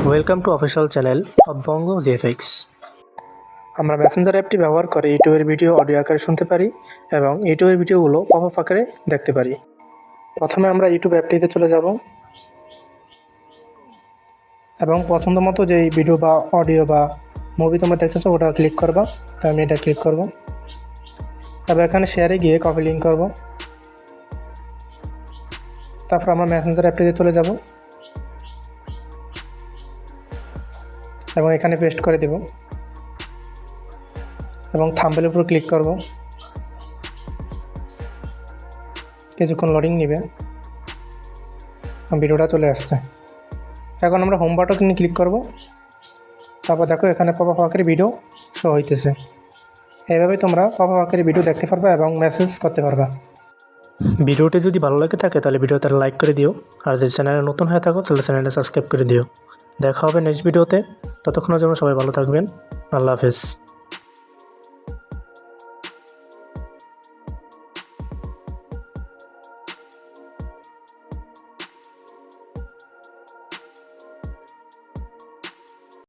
Welcome to official channel of Bongo JFX. আমরা messenger অ্যাপটি ব্যবহার করে ইউটিউবের ভিডিও অডিও আকারে শুনতে পারি এবং ইউটিউবের ভিডিওগুলো পপ আপ আকারে দেখতে পারি। প্রথমে আমরা ইউটিউব অ্যাপটিতে চলে যাব এবং পছন্দ মতো যেই ভিডিও বা অডিও বা মুভি তোমরা দেখতে চাও ওটা ক্লিক করবা। তো আমি এটা ক্লিক করব। তারপর এখানে শেয়ারে গিয়ে কপি লিঙ্ক করব। তারপর আমরা মেসেঞ্জার অ্যাপটিতে চলে যাব এবং এখানে পেস্ট করে দেব এবং থাম্বনেলের উপর ক্লিক করব। কিছুক্ষণ লোডিং নেবে, ভিডিওটা চলে আসছে। এখন আমরা হোম বাটনে ক্লিক করব। তারপর দেখো এখানে পপ আপ আকারে ভিডিও শো হইতেছে। এইভাবে তোমরা পপ আপ আকারে ভিডিও দেখতে পারবা এবং মেসেজ করতে পারবা। ভিডিওটি যদি ভালো লাগে থাকে তাহলে ভিডিওতে লাইক করে দিও, আর যদি চ্যানেলে নতুন হয়ে থাকো তাহলে চ্যানেলটা সাবস্ক্রাইব করে দিও। দেখা হবে নেক্সট ভিডিওতে। ততক্ষণের জন্য সবাই ভালো থাকবেন। আল্লাহ হাফেজ।